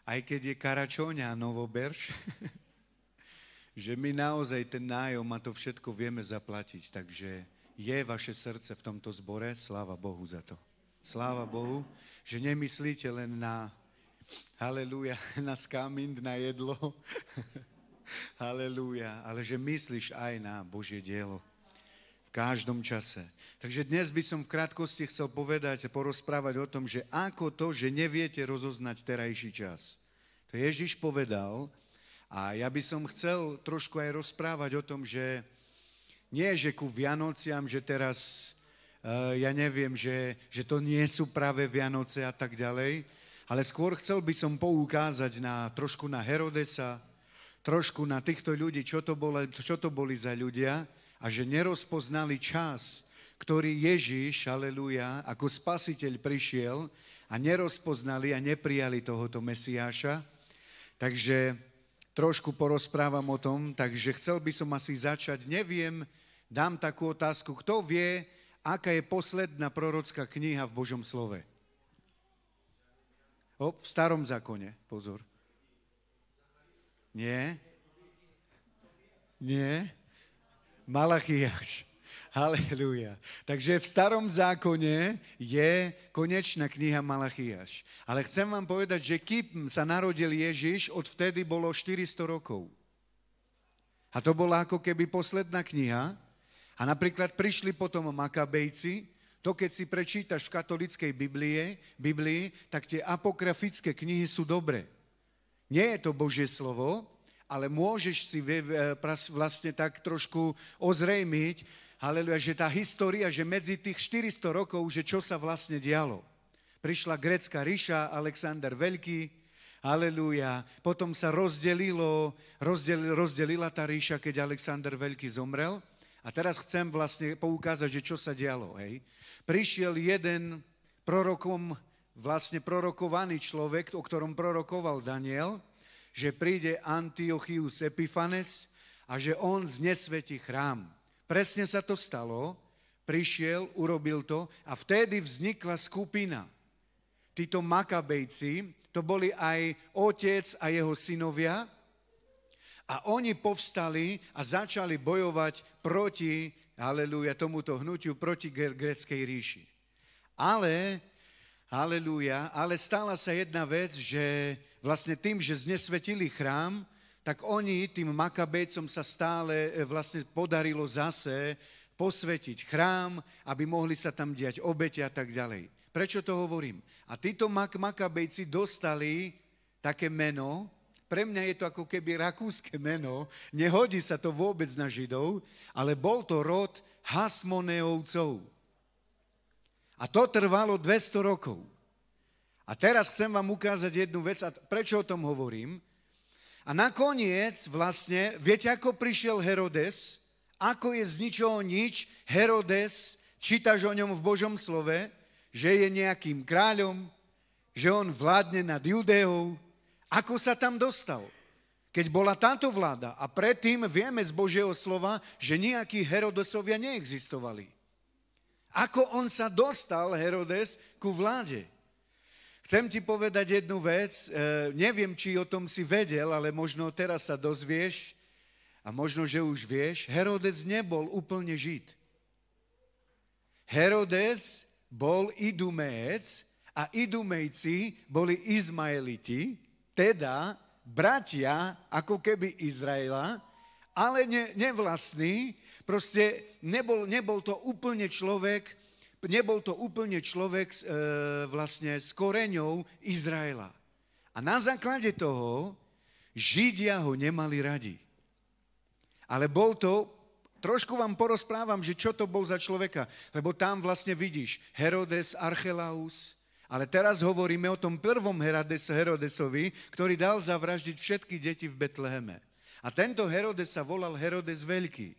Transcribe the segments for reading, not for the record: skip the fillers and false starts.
aj keď je Karačóňa a Novoberš, že my naozaj ten nájom a to všetko vieme zaplatiť. Takže je vaše srdce v tomto zbore, sláva Bohu za to. Sláva Bohu, že nemyslíte len na, halelúja, na skámind, na jedlo, halelúja, ale že myslíš aj na Božie dielo v každom čase. Takže dnes by som v krátkosti chcel povedať a porozprávať o tom, že ako to, že neviete rozoznať terajší čas. To Ježiš povedal a ja by som chcel trošku aj rozprávať o tom, že nie, že ku Vianociam, že teraz, ja neviem, že to nie sú práve Vianoce a tak ďalej, ale skôr chcel by som poukázať trošku na Herodesa, trošku na týchto ľudí, čo to boli za ľudia a že nerozpoznali čas, ktorý Ježiš, halelúja, ako spasiteľ prišiel a nerozpoznali a neprijali tohoto Mesiáša. Takže trošku porozprávam o tom, takže chcel by som asi začať, neviem, dám takú otázku, kto vie, aká je posledná prorocká kniha v Božom slove? V starom zákone, pozor. Nie? Nie? Malachiáš. Halelúja. Takže v starom zákone je konečná kniha Malachiáš. Ale chcem vám povedať, že kým sa narodil Ježiš, odvtedy bolo 400 rokov. A to bola ako keby posledná kniha. A napríklad prišli potom Makabejci. To, keď si prečítaš v katolíckej Biblii, tak tie apokryfické knihy sú dobré. Nie je to Božie slovo, ale môžeš si vlastne tak trošku ozrejmiť, haleluja, že tá história, že medzi tých 400 rokov, že čo sa vlastne dialo. Prišla grécka ríša, Alexander Veľký, haleluja, potom sa rozdelila tá ríša, keď Alexander Veľký zomrel. A teraz chcem vlastne poukázať, že čo sa dialo. Hej. Prišiel jeden prorokovaný človek, o ktorom prorokoval Daniel, že príde Antiochus Epiphanes a že on znesvetí chrám. Presne sa to stalo, prišiel, urobil to a vtedy vznikla skupina. Títo Makabejci, to boli aj otec a jeho synovia a oni povstali a začali bojovať proti, halelúja, tomuto hnutiu, proti gréckej ríši. Ale stala sa jedna vec, že vlastne tým, že znesvetili chrám, tak oni, tým Makabejcom sa stále vlastne podarilo zase posvetiť chrám, aby mohli sa tam diať obete a tak ďalej. Prečo to hovorím? A títo Makabejci dostali také meno, pre mňa je to ako keby rakúske meno, nehodí sa to vôbec na Židov, ale bol to rod Hasmoneovcov. A to trvalo 200 rokov. A teraz chcem vám ukázať jednu vec, a prečo o tom hovorím? A nakoniec vlastne, viete, ako prišiel Herodes? Ako je z ničoho nič Herodes, čítaš o ňom v Božom slove, že je nejakým kráľom, že on vládne nad Judeou. Ako sa tam dostal? Keď bola táto vláda a predtým vieme z Božieho slova, že nejakí Herodesovia neexistovali. Ako on sa dostal, Herodes, ku vláde? Chcem ti povedať jednu vec, neviem, či o tom si vedel, ale možno teraz sa dozvieš a možno, že už vieš, Herodes nebol úplne Žid. Herodes bol Iduméec a Idumejci boli Izmaeliti, teda bratia ako keby Izraela, ale nevlastní, proste nebol to úplne človek vlastne s koreňou Izraela. A na základe toho Židia ho nemali radi. Ale bol to, trošku vám porozprávam, že čo to bol za človeka, lebo tam vlastne vidíš Herodes Archelaus, ale teraz hovoríme o tom prvom Herodesovi, ktorý dal zavraždiť všetky deti v Betleheme. A tento Herodes sa volal Herodes Veľký.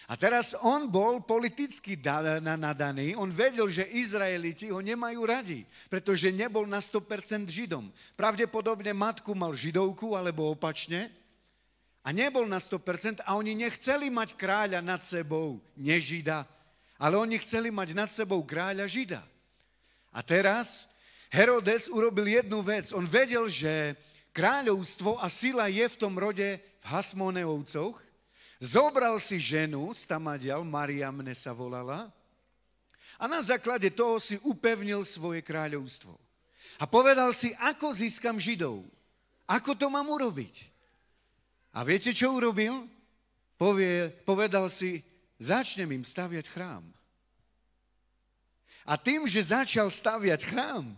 A teraz on bol politicky nadaný, on vedel, že Izraeliti ho nemajú radi, pretože nebol na 100% Židom. Pravdepodobne matku mal Židovku, alebo opačne, a nebol na 100% a oni nechceli mať kráľa nad sebou, nežida, ale oni chceli mať nad sebou kráľa Žida. A teraz Herodes urobil jednu vec. On vedel, že kráľovstvo a sila je v tom rode v Hasmoneovcoch. Zobral si ženu, stamadiaľ, Mariamne sa volala, a na základe toho si upevnil svoje kráľovstvo. A povedal si, ako získam Židov. Ako to mám urobiť? A viete, čo urobil? Povedal si, začnem im staviať chrám. A tým, že začal staviať chrám,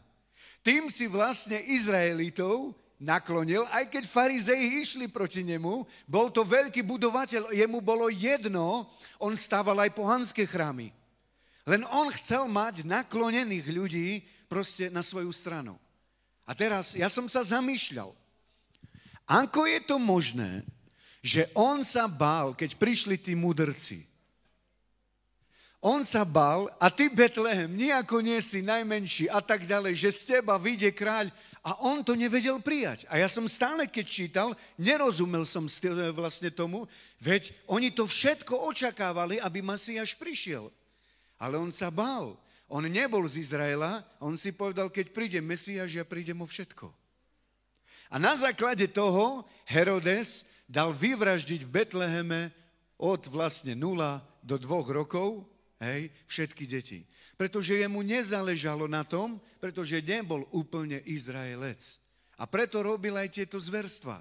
tým si vlastne Izraelitov naklonil, aj keď farizeji išli proti nemu, bol to veľký budovateľ, jemu bolo jedno, on stával aj pohanské chrámy. Len on chcel mať naklonených ľudí proste na svoju stranu. A teraz ja som sa zamýšľal, ako je to možné, že on sa bál, keď prišli tí mudrci. On sa bál a ty, Betlehem, nejako nie si najmenší a tak ďalej, že z teba vyjde kráľ a on to nevedel prijať. A ja som stále, keď čítal, nerozumel som vlastne tomu, veď oni to všetko očakávali, aby Mesiáš prišiel. Ale on sa bál. On nebol z Izraela, on si povedal, keď príde Mesiáš, ja prídem o všetko. A na základe toho Herodes dal vyvraždiť v Betleheme od vlastne 0 do 2 rokov, všetky deti. Pretože jemu nezáležalo na tom, pretože nebol úplne Izraelec. A preto robil aj tieto zverstvá.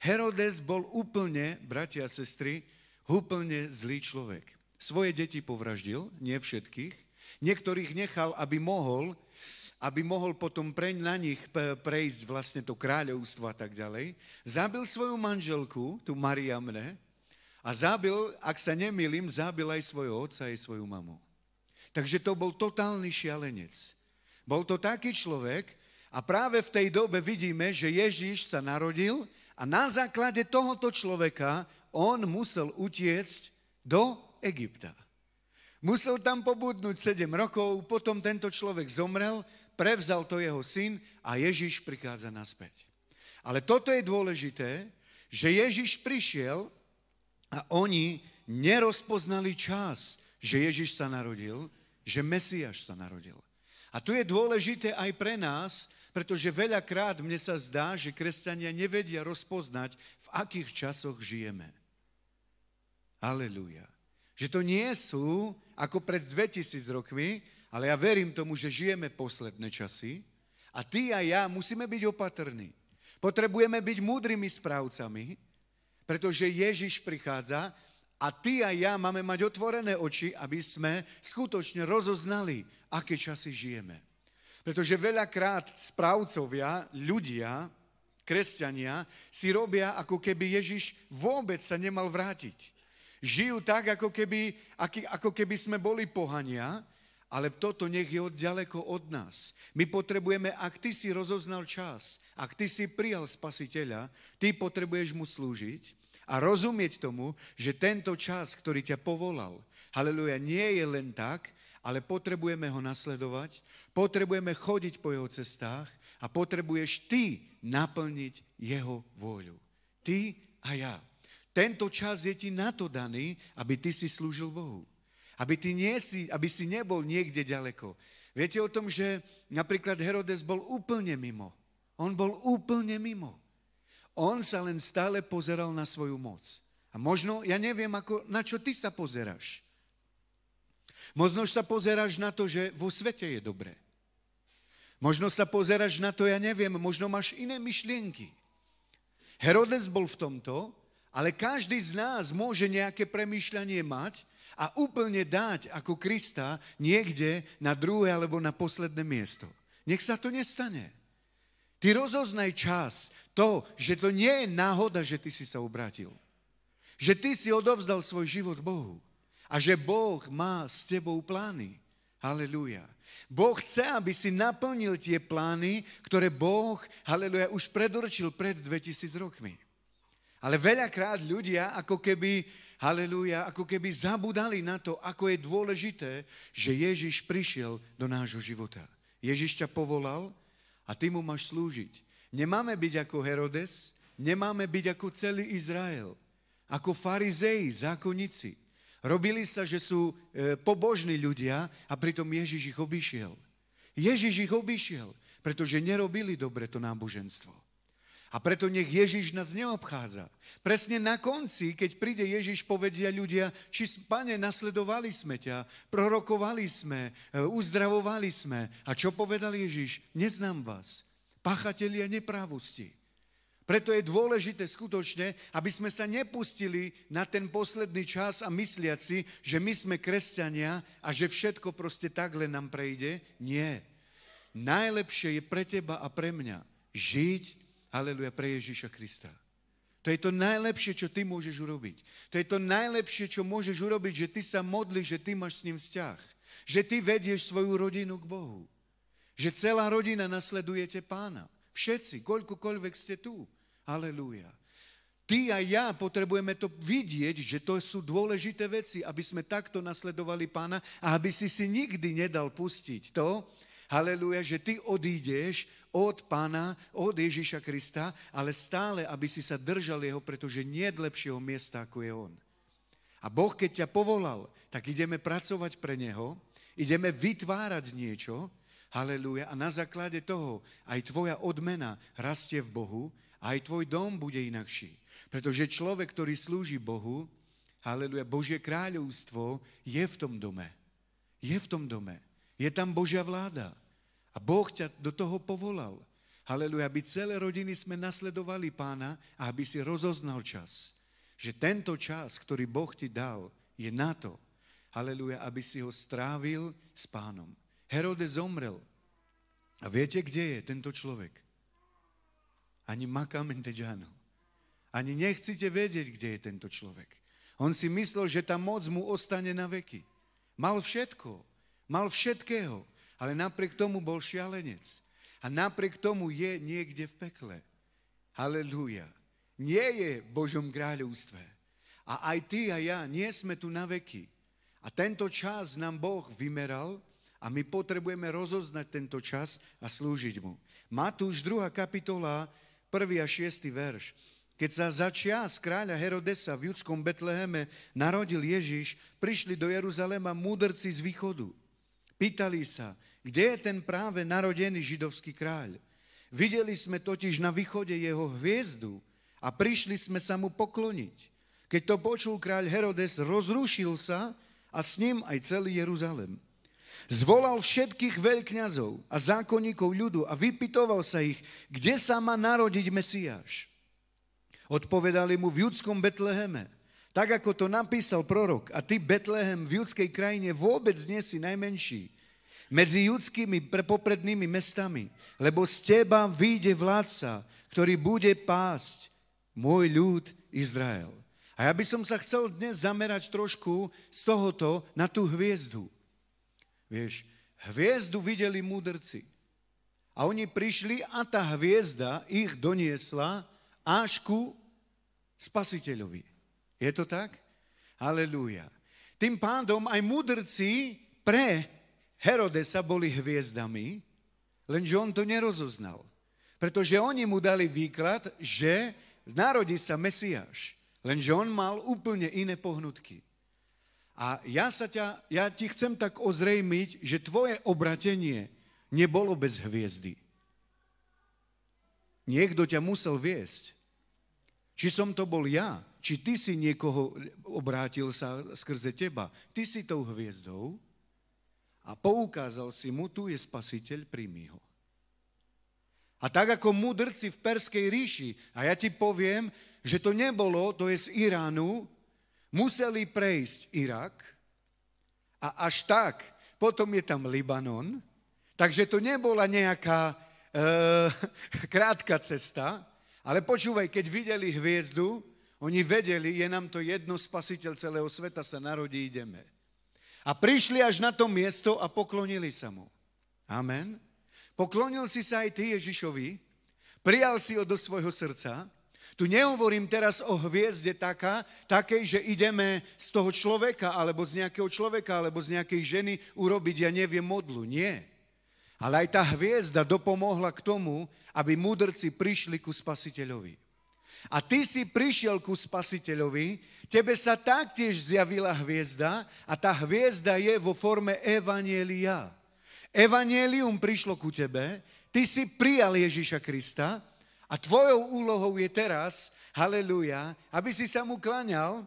Herodes bol úplne, bratia a sestry, úplne zlý človek. Svoje deti povraždil, nie všetkých. Niektorých nechal, aby mohol potom na nich prejsť vlastne to kráľovstvo a tak ďalej. Zabil svoju manželku, tú Mariamne, a zabil, ak sa nemýlim, zabil aj svojho otca, aj svoju mamu. Takže to bol totálny šialenec. Bol to taký človek a práve v tej dobe vidíme, že Ježiš sa narodil a na základe tohoto človeka on musel utiecť do Egypta. Musel tam pobudnúť 7 rokov, potom tento človek zomrel, prevzal to jeho syn a Ježiš prichádza naspäť. Ale toto je dôležité, že Ježiš prišiel a oni nerozpoznali čas, že Ježiš sa narodil, že Mesiáš sa narodil. A tu je dôležité aj pre nás, pretože veľakrát mne sa zdá, že kresťania nevedia rozpoznať, v akých časoch žijeme. Halelúja. Že to nie sú ako pred 2000 rokmi, ale ja verím tomu, že žijeme posledné časy a ty a ja musíme byť opatrní. Potrebujeme byť múdrymi správcami, pretože Ježiš prichádza a ty a ja máme mať otvorené oči, aby sme skutočne rozoznali, aké časy žijeme. Pretože veľakrát správcovia, ľudia, kresťania si robia, ako keby Ježiš vôbec sa nemal vrátiť. Žijú tak, ako keby sme boli pohania, ale toto nech je ďaleko od nás. My potrebujeme, ak ty si rozoznal čas, ak ty si prijal Spasiteľa, ty potrebuješ mu slúžiť a rozumieť tomu, že tento čas, ktorý ťa povolal, haleluja, nie je len tak, ale potrebujeme ho nasledovať, potrebujeme chodiť po jeho cestách a potrebuješ ty naplniť jeho vôľu. Ty a ja. Tento čas je ti na to daný, aby ty si slúžil Bohu. Aby si nebol niekde ďaleko. Viete o tom, že napríklad Herodes bol úplne mimo. On bol úplne mimo. On sa len stále pozeral na svoju moc. A možno, ja neviem, na čo ty sa pozeráš. Možno sa pozeráš na to, že vo svete je dobre. Možno sa pozeráš na to, ja neviem, možno máš iné myšlienky. Herodes bol v tomto, ale každý z nás môže nejaké premýšľanie mať a úplne dať ako Krista niekde na druhé alebo na posledné miesto. Nech sa to nestane. Ty rozoznaj čas, to, že to nie je náhoda, že ty si sa obrátil. Že ty si odovzdal svoj život Bohu a že Boh má s tebou plány. Halelúja. Boh chce, aby si naplnil tie plány, ktoré Boh, halelúja, už predurčil pred 2000 rokmi. Ale veľakrát ľudia ako keby zabudali na to, ako je dôležité, že Ježiš prišiel do nášho života. Ježiš ťa povolal a ty mu máš slúžiť. Nemáme byť ako Herodes, nemáme byť ako celý Izrael, ako farizei, zákonníci. Robili sa, že sú pobožní ľudia a pritom Ježiš ich obišiel. Ježiš ich obišiel, pretože nerobili dobre to náboženstvo. A preto nech Ježiš nás neobchádza. Presne na konci, keď príde Ježiš, povedia ľudia, či, Pane, nasledovali sme ťa, prorokovali sme, uzdravovali sme. A čo povedal Ježiš? Neznám vás, páchatelia neprávosti. Preto je dôležité skutočne, aby sme sa nepustili na ten posledný čas a mysliaci, že my sme kresťania a že všetko proste takhle nám prejde. Nie. Najlepšie je pre teba a pre mňa žiť, haleluja, pre Ježiša Krista. To je to najlepšie, čo ty môžeš urobiť. To je to najlepšie, čo môžeš urobiť, že ty sa modlíš, že ty máš s ním vzťah. Že ty vedieš svoju rodinu k Bohu. Že celá rodina nasledujete Pána. Všetci, koľkokoľvek ste tu. Halelúja. Ty a ja potrebujeme to vidieť, že to sú dôležité veci, aby sme takto nasledovali Pána a aby si nikdy nedal pustiť to, halelúja, že ty odídeš od Pána, od Ježiša Krista, ale stále, aby si sa držal jeho, pretože nie je lepšieho miesta, ako je on. A Boh, keď ťa povolal, tak ideme pracovať pre neho, ideme vytvárať niečo, halelúja, a na základe toho aj tvoja odmena rastie v Bohu, a aj tvoj dom bude inakší. Pretože človek, ktorý slúži Bohu, halelúja, Božie kráľovstvo je v tom dome. Je v tom dome. Je tam Božia vláda. A Boh ťa do toho povolal. Halelúja, aby celé rodiny sme nasledovali Pána a aby si rozoznal čas. Že tento čas, ktorý Boh ti dal, je na to. Halelúja, aby si ho strávil s Pánom. Herodes zomrel. A viete, kde je tento človek? Ani Makamentedžano. Ani nechcete vedieť, kde je tento človek. On si myslel, že tá moc mu ostane na veky. Mal všetko. Mal všetkého, ale napriek tomu bol šialenec. A napriek tomu je niekde v pekle. Halelúja. Nie je v Božom kráľovstve. A aj ty a ja nie sme tu na veky. A tento čas nám Boh vymeral a my potrebujeme rozoznať tento čas a slúžiť mu. Matúš 2. kapitola, 1. a 6. verš. Keď sa za čias kráľa Herodesa v judskom Betleheme narodil Ježiš, prišli do Jeruzalema múdrci z východu. Pýtali sa, kde je ten práve narodený židovský kráľ. Videli sme totiž na východe jeho hviezdu a prišli sme sa mu pokloniť. Keď to počul kráľ Herodes, rozrušil sa a s ním aj celý Jeruzalem. Zvolal všetkých veľkňazov a zákonníkov ľudu a vypytoval sa ich, kde sa má narodiť Mesiáš. Odpovedali mu v judskom Betleheme. Tak, ako to napísal prorok, a ty, Betlehem, v judskej krajine vôbec nie si najmenší medzi judskými poprednými mestami, lebo z teba vyjde vládca, ktorý bude pásť môj ľud Izrael. A ja by som sa chcel dnes zamerať trošku z tohoto na tú hviezdu. Vieš, hviezdu videli múdrci. A oni prišli a tá hviezda ich doniesla až ku Spasiteľovi. Je to tak? Halelúja. Tým pádom aj mudrci pre Herodesa boli hviezdami, lenže on to nerozoznal. Pretože oni mu dali výklad, že narodí sa Mesiáš. Lenže on mal úplne iné pohnutky. A ja ti chcem tak ozrejmiť, že tvoje obratenie nebolo bez hviezdy. Niekto ťa musel viesť. Či som to bol ja, či ty si niekoho obrátil sa skrze teba. Ty si tou hviezdou a poukázal si mu, tu je Spasiteľ, príjmi ho. A tak ako mudrci v Perskej ríši, a ja ti poviem, že to nebolo, to je z Iránu, museli prejsť Irak a až tak, potom je tam Libanon, takže to nebola nejaká krátka cesta, ale počúvaj, keď videli hviezdu, oni vedeli, je nám to jedno, Spasiteľ celého sveta sa narodí, ideme. A prišli až na to miesto a poklonili sa mu. Amen. Poklonil si sa aj ty Ježišovi, prijal si ho do svojho srdca. Tu nehovorím teraz o hviezde takej, že ideme z toho človeka, alebo z nejakého človeka, alebo z nejakej ženy urobiť, ja neviem, modlu. Nie. Ale aj tá hviezda dopomohla k tomu, aby múdrci prišli ku Spasiteľovi. A ty si prišiel ku Spasiteľovi, tebe sa taktiež zjavila hviezda a tá hviezda je vo forme evanjelia. Evanjelium prišlo ku tebe, ty si prijal Ježiša Krista a tvojou úlohou je teraz, halelúja, aby si sa mu kláňal,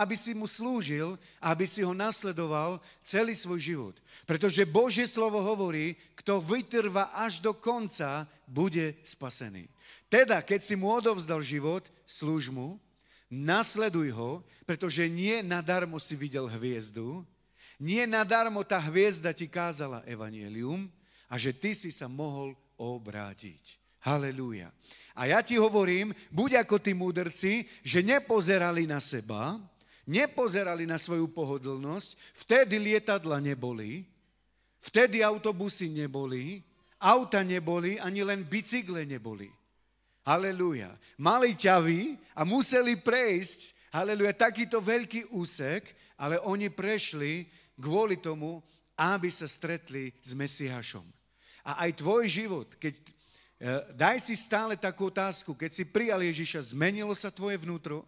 aby si mu slúžil a aby si ho nasledoval celý svoj život. Pretože Božie slovo hovorí, kto vytrvá až do konca, bude spasený. Teda, keď si mu odovzdal život, slúž mu, nasleduj ho, pretože nie nadarmo si videl hviezdu, nie nadarmo tá hviezda ti kázala evanjelium a že ty si sa mohol obrátiť. Halelúja. A ja ti hovorím, buď ako tí múdrci, že nepozerali na seba, nepozerali na svoju pohodlnosť, vtedy lietadla neboli, vtedy autobusy neboli, auta neboli, ani len bicykle neboli. Halelúja. Mali ťavy a museli prejsť, halelúja, takýto veľký úsek, ale oni prešli kvôli tomu, aby sa stretli s Mesiášom. A aj tvoj život, daj si stále takú otázku, keď si prijal Ježiša, zmenilo sa tvoje vnútro?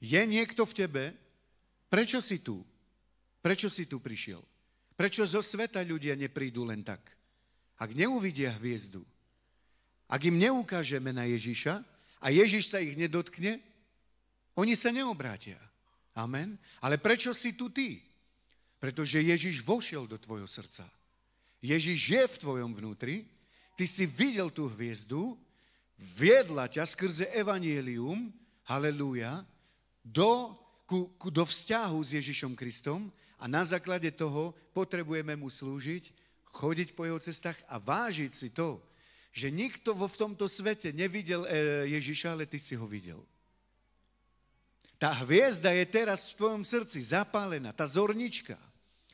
Je niekto v tebe? Prečo si tu? Prečo si tu prišiel? Prečo zo sveta ľudia neprídu len tak? Ak neuvidia hviezdu, ak im neukážeme na Ježiša a Ježiš sa ich nedotkne, oni sa neobrátia. Amen. Ale prečo si tu ty? Pretože Ježiš vošiel do tvojho srdca. Ježiš je v tvojom vnútri, ty si videl tú hviezdu, viedla ťa skrze evanjelium, halelúja, do vzťahu s Ježišom Kristom a na základe toho potrebujeme mu slúžiť, chodiť po jeho cestách a vážiť si to, že nikto v tomto svete nevidel Ježiša, ale ty si ho videl. Tá hviezda je teraz v tvojom srdci zapálená, tá zornička.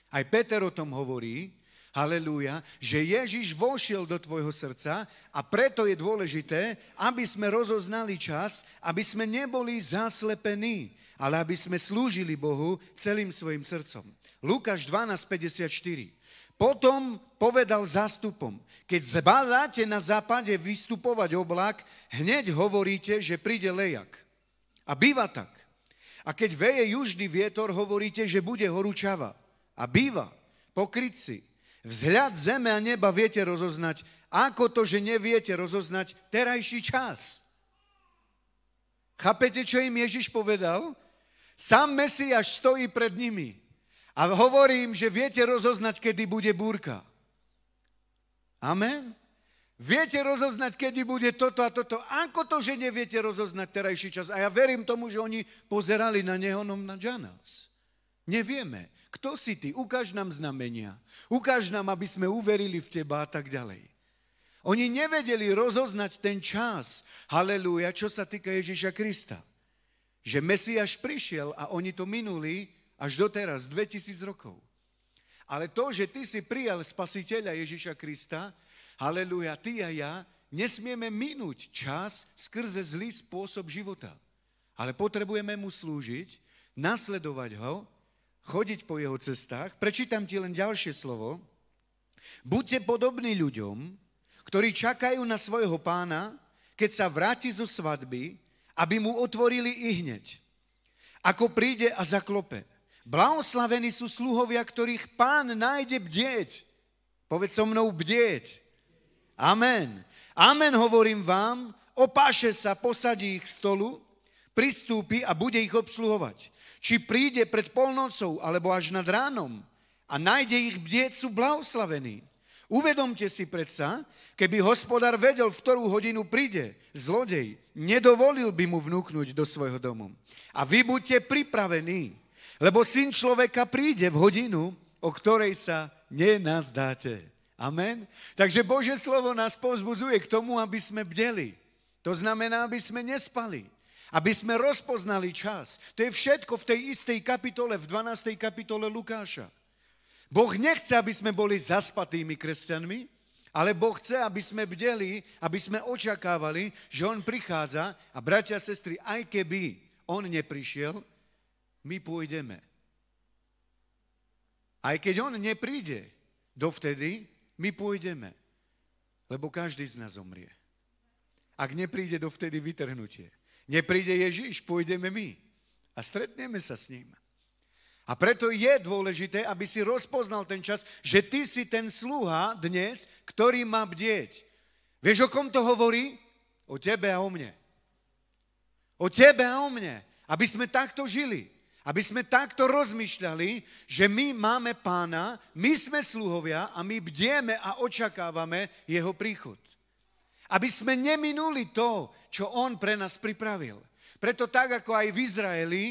Aj Peter o tom hovorí, halelúja, že Ježiš vošiel do tvojho srdca a preto je dôležité, aby sme rozoznali čas, aby sme neboli zaslepení, ale aby sme slúžili Bohu celým svojim srdcom. Lukáš 12:54. Potom povedal zástupom, keď zbadáte na západe vystupovať oblak, hneď hovoríte, že príde lejak. A býva tak. A keď veje južný vietor, hovoríte, že bude horúčava. A býva. Pokrytci. Vzhľad zeme a neba viete rozoznať, ako to, že neviete rozoznať terajší čas. Chápete, čo im Ježiš povedal? Sám Mesiáš stojí pred nimi. A hovorím, že viete rozoznať, kedy bude búrka. Amen? Viete rozoznať, kedy bude toto a toto. Ako to, že neviete rozoznať terajší čas? A ja verím tomu, že oni pozerali na neho, na nás. Nevieme. Kto si ty? Ukáž nám znamenia. Ukáž nám, aby sme uverili v teba a tak ďalej. Oni nevedeli rozoznať ten čas. Halelúja, čo sa týka Ježiša Krista. Že Mesiáš prišiel a oni to minuli až doteraz, 2000 rokov. Ale to, že ty si prijal Spasiteľa Ježiša Krista, halelúja, ty a ja, nesmieme minúť čas skrze zlý spôsob života. Ale potrebujeme mu slúžiť, nasledovať ho, chodiť po jeho cestách. Prečítam ti len ďalšie slovo. Buďte podobní ľuďom, ktorí čakajú na svojho pána, keď sa vráti zo svadby, aby mu otvorili ihneď. Ako príde a zaklope. Blahoslavení sú sluhovia, ktorých pán nájde bdieť. Povedz so mnou bdieť. Amen. Amen, hovorím vám, opáše sa, posadí ich k stolu, pristúpi a bude ich obsluhovať. Či príde pred polnocou, alebo až nad ránom a nájde ich bdieť, sú blahoslavení. Uvedomte si predsa, keby hospodár vedel, v ktorú hodinu príde zlodej, nedovolil by mu vnúknuť do svojho domu. A vy buďte pripravení, lebo Syn človeka príde v hodinu, o ktorej sa nenazdáte. Amen? Takže Božie slovo nás povzbudzuje k tomu, aby sme bdeli. To znamená, aby sme nespali. Aby sme rozpoznali čas. To je všetko v tej istej kapitole, v 12. kapitole Lukáša. Boh nechce, aby sme boli zaspatými kresťanmi, ale Boh chce, aby sme bdeli, aby sme očakávali, že On prichádza a bratia a sestry, aj keby On neprišiel, my pôjdeme. Aj keď On nepríde dovtedy, my pôjdeme. Lebo každý z nás zomrie. Ak nepríde dovtedy vytrhnutie. Nepríde Ježiš, pôjdeme my. A stretneme sa s ním. A preto je dôležité, aby si rozpoznal ten čas, že ty si ten sluha dnes, ktorý má bdieť. Vieš, o kom to hovorí? O tebe a o mne. O tebe a o mne. Aby sme takto žili. Aby sme takto rozmýšľali, že my máme Pána, my sme sluhovia a my bdieme a očakávame jeho príchod. Aby sme neminuli to, čo on pre nás pripravil. Preto tak, ako aj v Izraeli,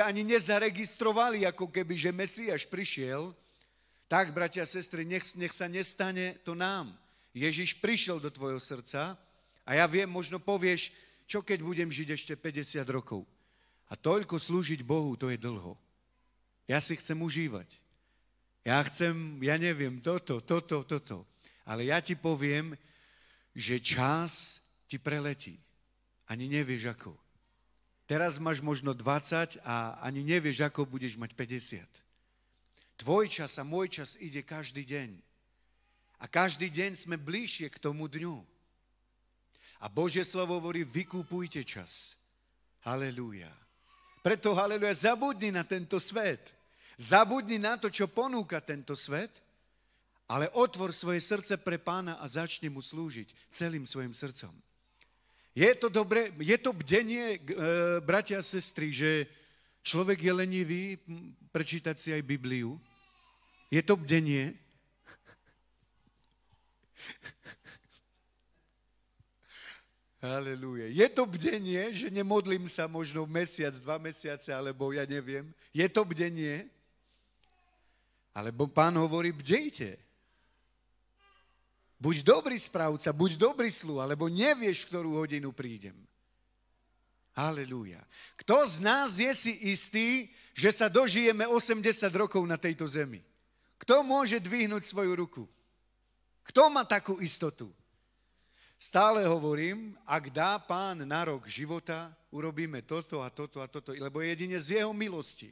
ani nezaregistrovali, ako keby, že Mesiáš prišiel, tak, bratia a sestry, nech sa nestane to nám. Ježiš prišiel do tvojho srdca a ja viem, možno povieš, čo keď budem žiť ešte 50 rokov. A toľko slúžiť Bohu, to je dlho. Ja si chcem užívať. Ja neviem, toto. Ale ja ti poviem, že čas ti preletí. Ani nevieš ako. Teraz máš možno 20 a ani nevieš, ako budeš mať 50. Tvoj čas a môj čas ide každý deň. A každý deň sme bližšie k tomu dňu. A Božie slovo hovorí, vykupujte čas. Halelúja. Preto, halelúja, zabudni na tento svet. Zabudni na to, čo ponúka tento svet, ale otvor svoje srdce pre Pána a začni mu slúžiť celým svojim srdcom. Je to dobré, je to bdenie, bratia a sestry, že človek je lenivý prečítať si aj Bibliu? Je to bdenie? Halelúja. Je to bdenie, že nemodlím sa možno mesiac, 2 mesiace, alebo ja neviem. Je to bdenie? Alebo Pán hovorí, bdejte. Buď dobrý správca, buď dobrý sluha, lebo nevieš, v ktorú hodinu prídem. Halelúja. Kto z nás je si istý, že sa dožijeme 80 rokov na tejto zemi? Kto môže dvihnúť svoju ruku? Kto má takú istotu? Stále hovorím, ak dá Pán na rok života, urobíme toto a toto a toto, lebo jedine z jeho milosti.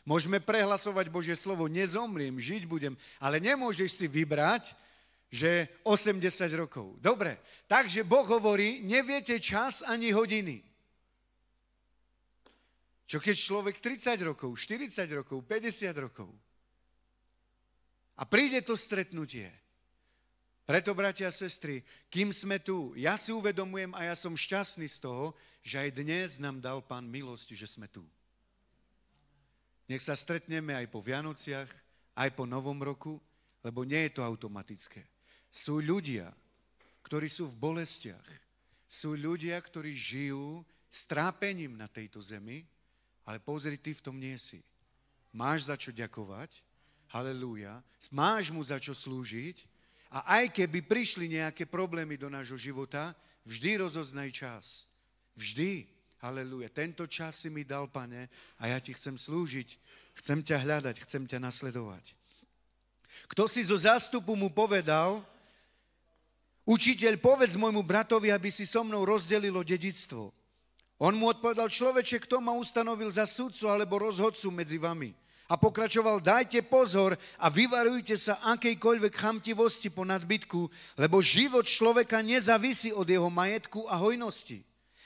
Môžeme prehlasovať Božie slovo, nezomriem, žiť budem, ale nemôžeš si vybrať, že 80 rokov. Dobre, takže Boh hovorí, neviete čas ani hodiny. Čo keď človek 30 rokov, 40 rokov, 50 rokov a príde to stretnutie. Preto, bratia a sestry, kým sme tu, ja si uvedomujem a ja som šťastný z toho, že aj dnes nám dal Pán milosť, že sme tu. Nech sa stretneme aj po Vianociach, aj po Novom roku, lebo nie je to automatické. Sú ľudia, ktorí sú v bolestiach. Sú ľudia, ktorí žijú s trápením na tejto zemi, ale pozri, ty v tom nie si. Máš za čo ďakovať, halelúja, máš mu za čo slúžiť a aj keby prišli nejaké problémy do nášho života, vždy rozoznaj čas. Vždy, halelúja, tento čas si mi dal, Pane, a ja ti chcem slúžiť, chcem ťa hľadať, chcem ťa nasledovať. Kto si zo zástupu mu povedal, učiteľ, povedz môjmu bratovi, aby si so mnou rozdelilo dedičstvo. On mu odpovedal, človeče, kto ma ustanovil za sudcu alebo rozhodcu medzi vami? A pokračoval, dajte pozor a vyvarujte sa akejkoľvek chamtivosti po nadbytku, lebo život človeka nezávisí od jeho majetku a hojnosti.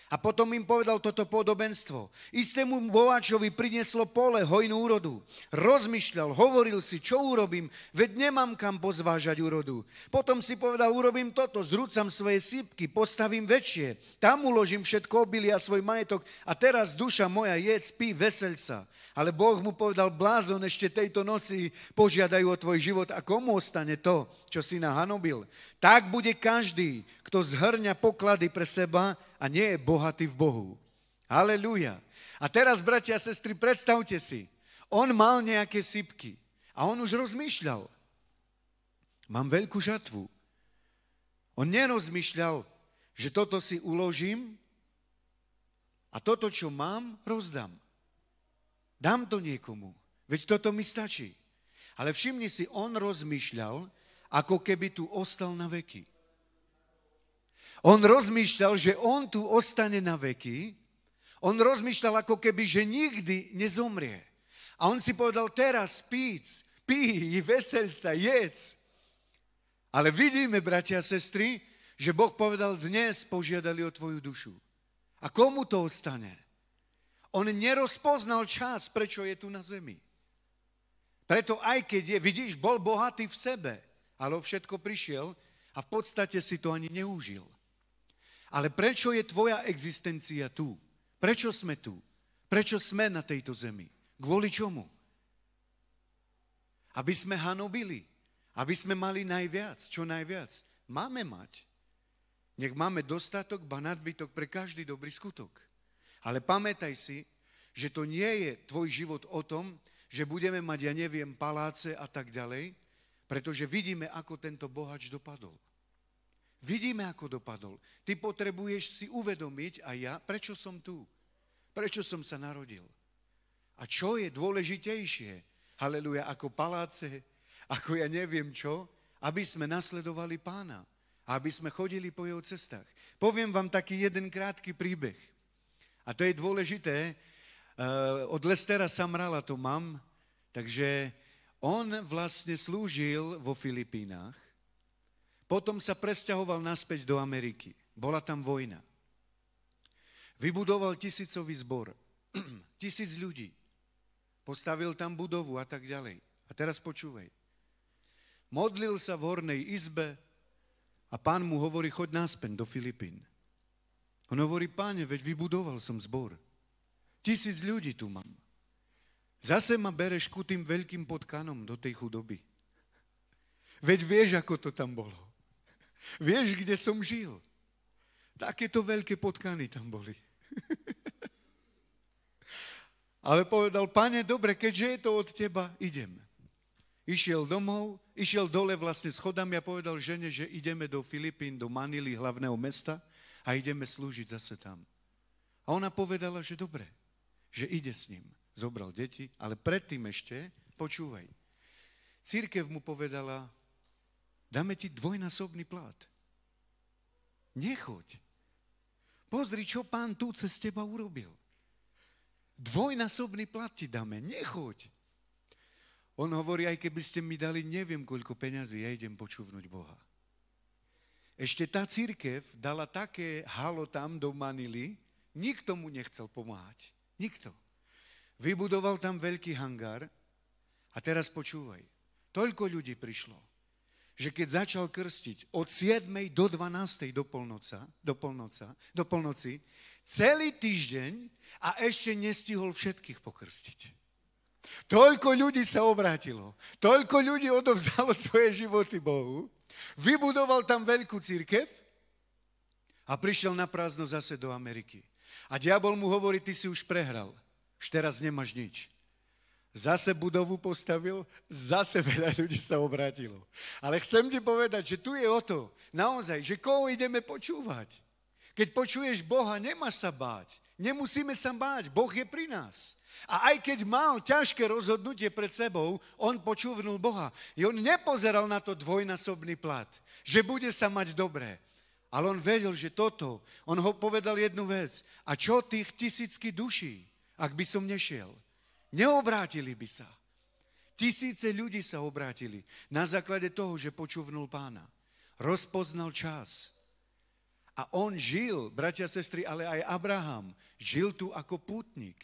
A potom im povedal toto podobenstvo. Istému bováčovi prinieslo pole hojnú úrodu. Rozmýšľal, hovoril si, čo urobím, veď nemám kam pozvážať úrodu. Potom si povedal, urobím toto, zrúcam svoje sípky, postavím väčšie. Tam uložím všetko obilie a svoj majetok a teraz duša moja, jedz, pí, veseľ sa. Ale Boh mu povedal, blázon, ešte tejto noci požiadajú o tvoj život a komu ostane to, čo si nahanobil. Tak bude každý, kto zhrňa poklady pre seba a nie je bohatý v Bohu. Halelúja. A teraz, bratia a sestry, predstavte si, on mal nejaké sypky a on už rozmýšľal. Mám veľkú žatvu. On nerozmýšľal, že toto si uložím a toto, čo mám, rozdám. Dám to niekomu, veď toto mi stačí. Ale všimni si, on rozmýšľal, ako keby tu ostal na veky. On rozmýšľal, že on tu ostane na veky. On rozmýšľal, ako keby, že nikdy nezomrie. A on si povedal, teraz píc, pí, veseľ sa, jedz. Ale vidíme, bratia a sestry, že Boh povedal, dnes požiadali o tvoju dušu. A komu to ostane? On nerozpoznal čas, prečo je tu na zemi. Preto aj keď vidíš, bol bohatý v sebe, ale o všetko prišiel a v podstate si to ani neužil. Ale prečo je tvoja existencia tu? Prečo sme tu? Prečo sme na tejto zemi? Kvôli čomu? Aby sme hanobili. Aby sme mali najviac. Čo najviac? Máme mať. Nech máme dostatok, ba nadbytok pre každý dobrý skutok. Ale pamätaj si, že to nie je tvoj život o tom, že budeme mať, ja neviem, paláce a tak ďalej, pretože vidíme, ako tento bohač dopadol. Vidíme, ako dopadol. Ty potrebuješ si uvedomiť, a ja, prečo som tu? Prečo som sa narodil? A čo je dôležitejšie, haleluja, ako paláce, ako ja neviem čo, aby sme nasledovali Pána, aby sme chodili po jeho cestách. Poviem vám taký jeden krátky príbeh. A to je dôležité, od Lestera Samrala to mám, takže on vlastne slúžil vo Filipínach, potom sa presťahoval naspäť do Ameriky. Bola tam vojna. Vybudoval 1000-ový zbor. 1000 ľudí. Postavil tam budovu a tak ďalej. A teraz počúvaj. Modlil sa v hornej izbe a Pán mu hovorí, choď naspäť do Filipín. On hovorí, Páne, veď vybudoval som zbor. 1000 ľudí tu mám. Zase ma bereš ku tým veľkým potkanom do tej chudoby. Veď vieš, ako to tam bolo. Vieš, kde som žil. Takéto veľké potkany tam boli. Ale povedal, Pane, dobre, keďže je to od teba, idem. Išiel domov, išiel dole vlastne schodami a povedal žene, že ideme do Filipín, do Manily, hlavného mesta, a ideme slúžiť zase tam. A ona povedala, že dobre, že ide s ním. Zobral deti, ale predtým ešte, počúvaj, cirkev mu povedala, dáme ti dvojnásobný plat. Nechoď. Pozri, čo Pán tu cez teba urobil. Dvojnásobný plat ti dáme, nechoď. On hovorí, aj keby ste mi dali neviem koľko peňazí, ja idem počúvnuť Boha. Ešte tá cirkev dala také halo tam do Manily, nikto mu nechcel pomáhať. Nikto. Vybudoval tam veľký hangár a teraz počúvaj. Toľko ľudí prišlo, že keď začal krstiť od 7. do 12. do polnoci, celý týždeň a ešte nestihol všetkých pokrstiť. Toľko ľudí sa obrátilo, toľko ľudí odovzdalo svoje životy Bohu, vybudoval tam veľkú cirkev a prišiel na prázdno zase do Ameriky. A diabol mu hovorí, ty si už prehral, už teraz nemáš nič. Zase budovu postavil, zase veľa ľudí sa obrátilo. Ale chcem ti povedať, že tu je o to, naozaj, že koho ideme počúvať. Keď počuješ Boha, nemáš sa báť. Nemusíme sa báť, Boh je pri nás. A aj keď mal ťažké rozhodnutie pred sebou, on počúvnul Boha. I on nepozeral na to dvojnásobný plat, že bude sa mať dobré. Ale on vedel, že toto, on ho povedal jednu vec. A čo tých 1000 duší, ak by som nešiel? Neobrátili by sa. 1000 ľudí sa obrátili na základe toho, že počúvnul Pána. Rozpoznal čas. A on žil, bratia a sestry, ale aj Abraham, žil tu ako pútnik.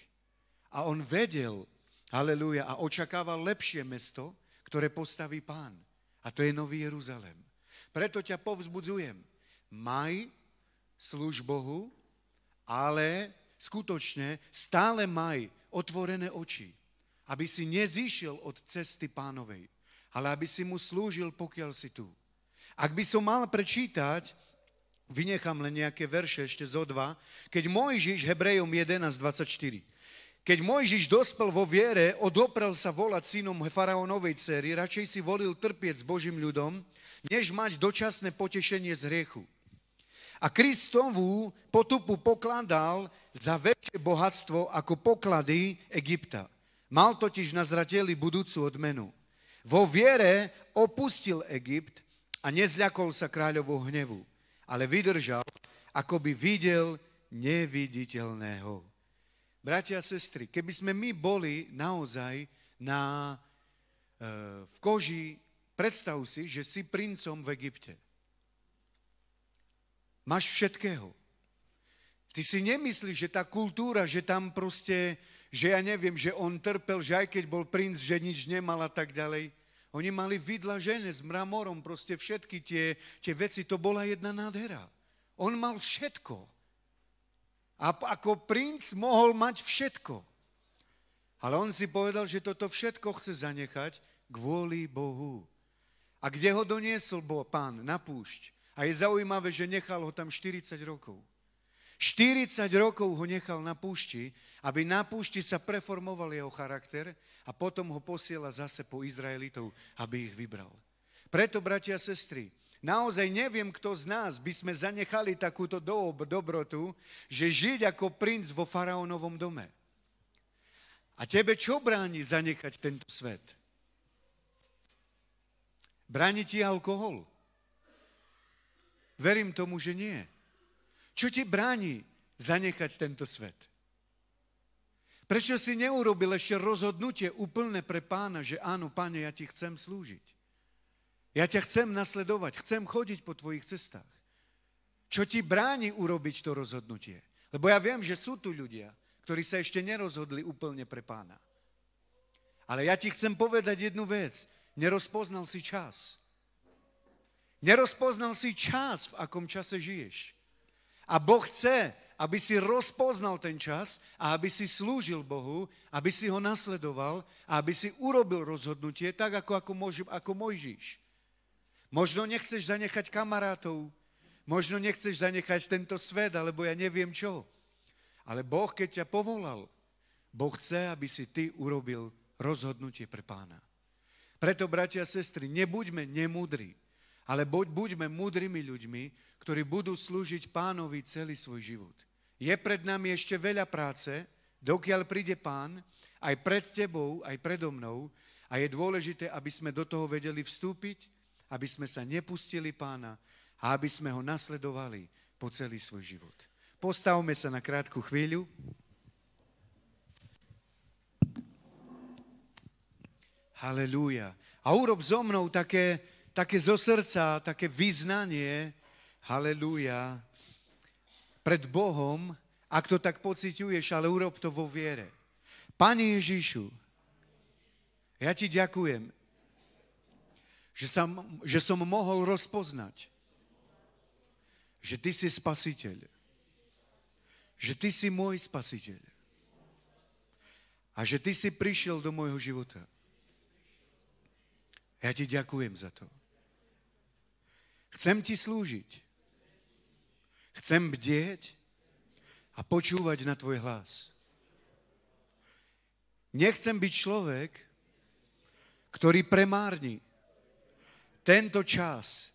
A on vedel, halelúja, a očakával lepšie mesto, ktoré postaví Pán. A to je Nový Jeruzalém. Preto ťa povzbudzujem. Maj, slúž Bohu, ale skutočne stále maj otvorené oči, aby si nezíšiel od cesty Pánovej, ale aby si mu slúžil, pokiaľ si tu. Ak by som mal prečítať, vynechám len nejaké verše ešte zo 2, keď Mojžiš, Hebrejom 11:24, keď Mojžiš dospel vo viere, odoprel sa volať synom faraónovej dcery, radšej si volil trpieť s Božím ľudom, než mať dočasné potešenie z hriechu. A Kristovú potupu pokladal za väčšie bohatstvo ako poklady Egypta. Mal totiž na zrateli budúcu odmenu. Vo viere opustil Egypt a nezľakol sa kráľovho hnevu, ale vydržal, ako by videl neviditeľného. Bratia a sestry, keby sme my boli naozaj v koži, predstav si, že si princom v Egypte. Máš všetkého. Ty si nemyslíš, že tá kultúra, že tam proste, že ja neviem, že on trpel, že aj keď bol princ, že nič nemal a tak ďalej. Oni mali vydlažené s mramorom, proste všetky tie veci, to bola jedna nádhera. On mal všetko. A ako princ mohol mať všetko. Ale on si povedal, že toto všetko chce zanechať kvôli Bohu. A kde ho doniesol Pán? Na púšť. A je zaujímavé, že nechal ho tam 40 rokov. 40 rokov ho nechal na púšti, aby na púšti sa preformoval jeho charakter a potom ho posiela zase po Izraelitov, aby ich vybral. Preto, bratia a sestry, naozaj neviem, kto z nás by sme zanechali takúto dobrotu, že žiť ako princ vo faraónovom dome. A tebe čo bráni zanechať tento svet? Bráni ti alkohol? Verím tomu, že nie. Čo ti bráni zanechať tento svet? Prečo si neurobil ešte rozhodnutie úplné pre Pána, že áno, Pane, ja ti chcem slúžiť. Ja ťa chcem nasledovať, chcem chodiť po tvojich cestách. Čo ti bráni urobiť to rozhodnutie? Lebo ja viem, že sú tu ľudia, ktorí sa ešte nerozhodli úplne pre Pána. Ale ja ti chcem povedať jednu vec. Nerozpoznal si čas. Nerozpoznal si čas, v akom čase žiješ. A Boh chce, aby si rozpoznal ten čas a aby si slúžil Bohu, aby si ho nasledoval a aby si urobil rozhodnutie tak, ako Mojžiš. Možno nechceš zanechať kamarátov, možno nechceš zanechať tento svet, alebo ja neviem čo. Ale Boh, keď ťa povolal, Boh chce, aby si ty urobil rozhodnutie pre Pána. Preto, bratia a sestry, nebuďme nemúdri, ale buďme múdrymi ľuďmi, ktorí budú slúžiť Pánovi celý svoj život. Je pred nami ešte veľa práce, dokiaľ príde Pán, aj pred tebou, aj predo mnou, a je dôležité, aby sme do toho vedeli vstúpiť, aby sme sa nepustili Pána a aby sme ho nasledovali po celý svoj život. Postavme sa na krátku chvíľu. Halelúja. A urob so mnou také zo srdca, také vyznanie, halelúja, pred Bohom, ak to tak pociťuješ, ale urob to vo viere. Pane Ježišu, ja ti ďakujem, že som mohol rozpoznať, že ty si spasiteľ, že ty si môj spasiteľ a že ty si prišiel do môjho života. Ja ti ďakujem za to. Chcem ti slúžiť. Chcem bdieť a počúvať na tvoj hlas. Nechcem byť človek, ktorý premárni tento čas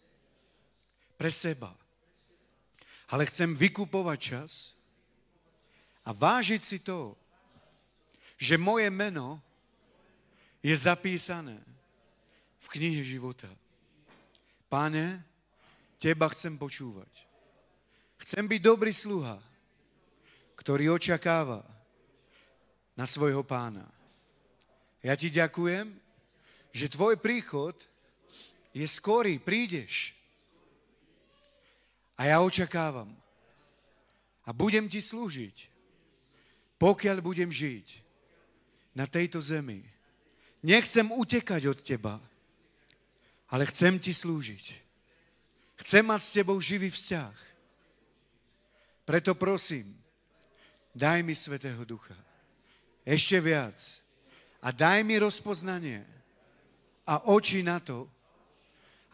pre seba. Ale chcem vykupovať čas a vážiť si to, že moje meno je zapísané v knihe života. Pane, teba chcem počúvať. Chcem byť dobrý sluha, ktorý očakáva na svojho Pána. Ja ti ďakujem, že tvoj príchod je skorý, prídeš. A ja očakávam. A budem ti slúžiť, pokiaľ budem žiť na tejto zemi. Nechcem utekať od teba, ale chcem ti slúžiť. Chcem mať s tebou živý vzťah. Preto prosím, daj mi Svätého Ducha. Ešte viac. A daj mi rozpoznanie a oči na to,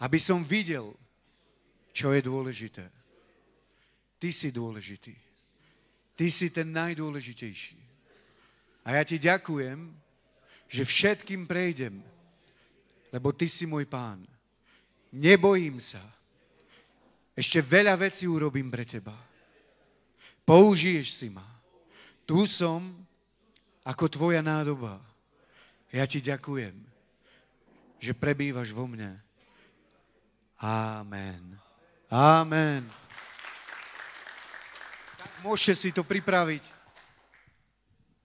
aby som videl, čo je dôležité. Ty si dôležitý. Ty si ten najdôležitejší. A ja ti ďakujem, že všetkým prejdem, lebo ty si môj Pán. Nebojím sa. Ešte veľa vecí urobím pre teba. Použiješ si ma. Tu som ako tvoja nádoba. Ja ti ďakujem, že prebývaš vo mne. Amen. Amen. Tak môžete si to pripraviť.